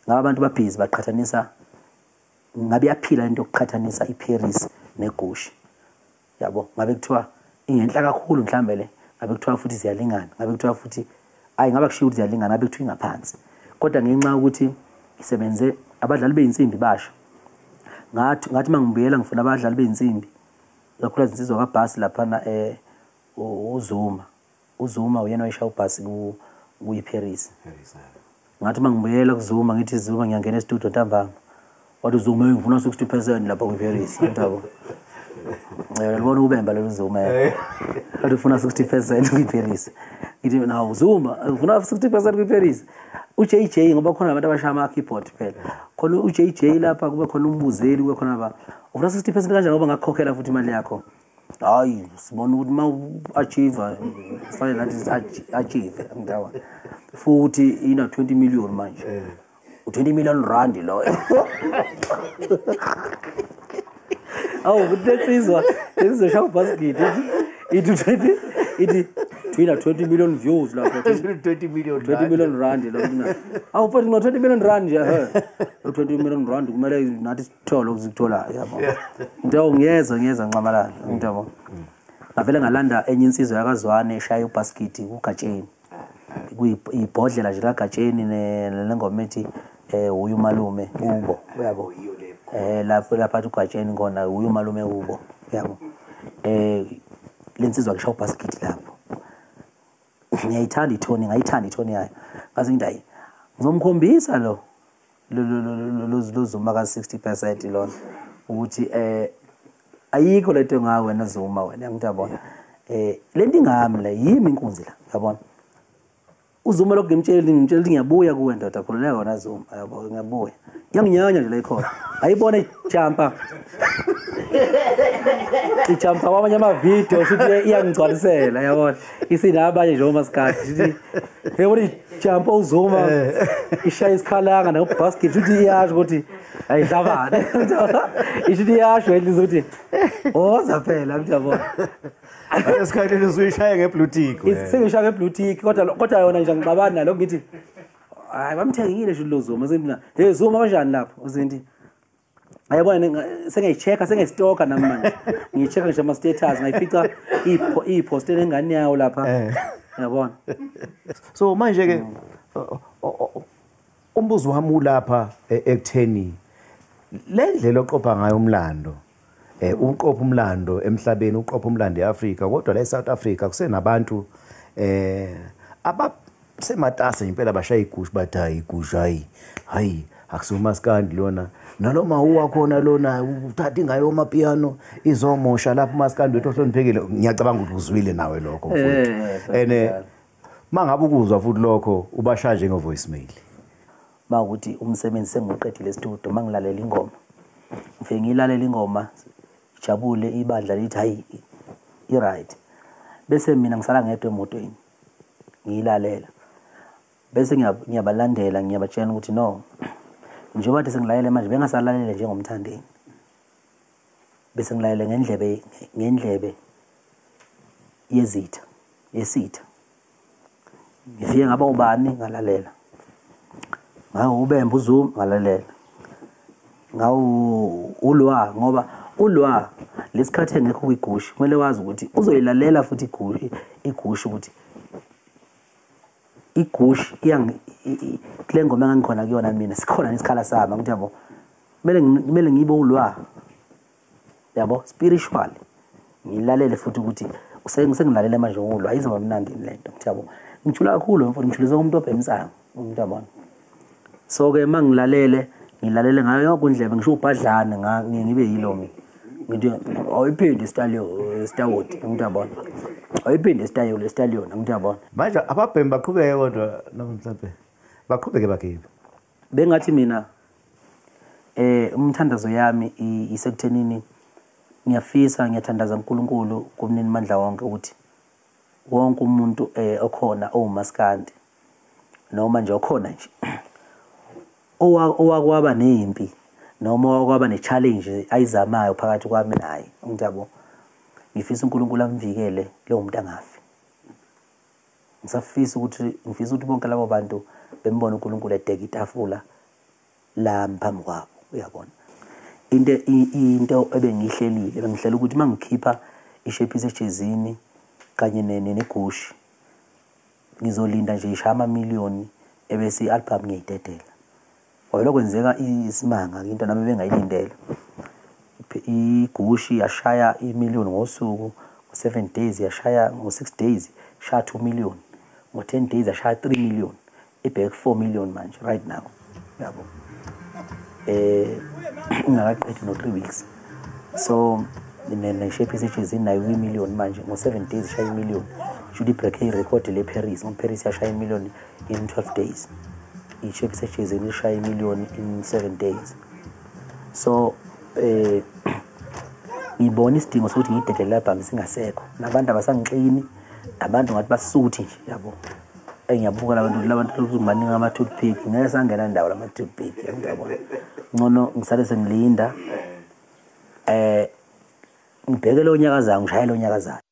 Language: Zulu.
ngaba abantu babhizi baqhathanisa ngabe yaphila into yokuqhathanisa iParis neGushi yabo ngabe kuthiwa ingenhla kakhulu mhlambe le ngabe kuthiwa futhi ziyalingana ngabe kuthiwa futhi ngabe kushiya ukuthi ziyalingana ngabe kuthiwa ingaphansi kodwa ngenxa ukuthi isebenze abadlali beinsimbi basho ngathi mangibuyela ngifuna abadlali beinsimbi kakhulu izinsizwa kaBhasi laphana uZuma uyena wayeshaya uBhasi kuyiParis ngathi mangibuyela kuZuma ngithi Zuma ngiyangena e-studio ntambama wathi Zuma ngifuna 60% lapha kuParis ngiyabo yabona ubemba lo Zuma wathi ufuna 60% kuParis ngithi nawo Zuma ufuna 60% kuParis uJJ ngoba khona abantu abashaya ama keyboard phela khona uJJ lapha kube khona umbuzeli kube khona aba ufuna 60% kanjani ngoba ngakukhokhela futhi imali yakho hayi sibona ukuthi ma achieve fanele nathi achieve ngidaba futhi ina 20 million manje u20 million rand lo awu kutetsizwa lezoshawu basket ithi twina 20 million views lapho 20 million rand lo mina awu futhi no 20 million rand nje 20 million rand kumele nathi sithole ukuzithola yabo into ngiyeza nqamalala ngiyabo ngavela ngalanda enye insizwe yakazwane eshaya ubasket kuGatsheni kuyibhodlela nje kaGatsheni nengoma ethi uyumalume ubo yabo lapha uGatsheni ngona uyumalume ubo yabo lensizwa ngishaya ubasket lapho ngiyayithanda ithoni yayo ngaze ngidayi ngizomkhombisa lo Zuma ka 60% lona ukuthi ayikho lento ngawe wena Zuma wena ngiyabona lento ingami la yimi inkunzi la yabona uZuma lokungimtshela ngiyabuya kuwe ndoda khululeka wona Zuma yabo ngiyabuya ngiyanginyanya nje la ikhona ayibona ijumpa ijumpa wamanye ama video futhi iyangigcwalisela yabona isinabanye nje omasikade yabona ijumpa uZuma ishaya isikhalanga na basket futhi iyasho ukuthi ayidlabane ithi iyasho ukuthi zaphela ngiyabona esikhathini usuyishaya ngeblue tick sengishaya ngeblue tick kodwa yona nje ngixabana nalo ngithi hayi bamthengile nje lo Zuma sengina hey Zuma kanjani lapho uzinti ayabona sengiyichecka sengistoka nami manje ngiyichecka nje ama status ngayifica ipost engane yawo lapha yabona so manje ke umbuzo wami ulapha ekutheni lendlela oqopha ngayo umlando uqopha umlando emhlabeni uqopha umlando eAfrika kodwa la eSouth Africa kusenabantu abasematasa impela bashaya igushi bathi hayi igushi hayi akusumaskandi lona nanoma uwakhona lona uthatha ingayo amapiano izomosha lapha umaskandi wethu ohloniphekile ngiyacabanga ukuthi uzwile nawe lokho futhi mangabe ukuzwa futhi lokho ubashaje ngevoicemail mawukuthi umsebenzi sengiqedile studio mangilalela ingoma ngifike ngilalela ingoma jabule ibandla lithi hayi right bese mina ngisala ngedwa emotweni ngiyilalela bese ngiyabalandela ngiyabatshela ukuthi no njengoba bathi sengilalela manje bengasalalele njengomthandeni bese ngilalela ngendlebe yesitha ngifike ngaba ubani ngalalela ngawo ubemba uZuma ngalalela ngawo ulwa ngoba ulwa lesikhathi engekho kwigushi kumele wazi ukuthi uzoyilalela futhi igushi ukuthi igushi kule ngoma engikhona kuyona mina sikhona nesikhala sami ngithi yabo kumele ngibe ulwa yabo spiritual ngilalele futhi ukuthi sengilalela manje ulwa ayizoba mnandi lento ngithi yabo ngijula kakhulu mfowethu ngijulisa umuntu obhemsayo ngithi yabona so ke mangilalele ngayo yonke indlebe ngisho ubhadlana ngibe yilomi ngithi ayiphindi stallion ngithi yabona ayiphindi stallion ngithi yabona manje ababhemi baqhubeke kodwa namhlanje baqhubeke bakibe bengathi mina umthandazo yami isekuthenini ngiyathandaza uNkulunkulu kumnini mandla wonke ukuthi wonke umuntu okhona owumaskandi noma nje okhona nje owakwaba nempi noma okwaba ne-challenge ayizamayo phakathi kwami naye ngiyabo ngifisa uNkulunkulu amvikele lo muntu angafi ngifisa ukuthi bonke labo bantu bembona uNkulunkulu edeka itafula la mphambi kwabo uyabona into ebengihlela ukuthi mangikhipha ishape esejezini kanye negushi ngizolinda nje ishaya amamiliyoni ebese i-album ngiyidedela ngoba kwenzeka isimanga into nami bengayilindele igushi yashaya imiliyoni ngosuku ngo7 days yashaya ngo6 days shaya 2 million ngo10 days yashaya 3 million ibhek 4 million manje right now yabo ngakaqedwe no 3 weeks so ne-shape esejezini nayo i-million manje ngo7 days shaya i-million should break record le Paris Paris yashaya i-million in 12 days i-shape esejezini ishaya i-million in 7 days so ngibona isidingo sokuthi ngidedele album singasekho nabantu abasangixini abantu ngathi basuthi nje yabo engiyabuka labantu lokuzimaninga ama toothpick ngeke sangena ndawo lama toothpick yabona ngono ngisale sengilinda ngibheke lo nyaka zangu ngishaya lo nyaka zayo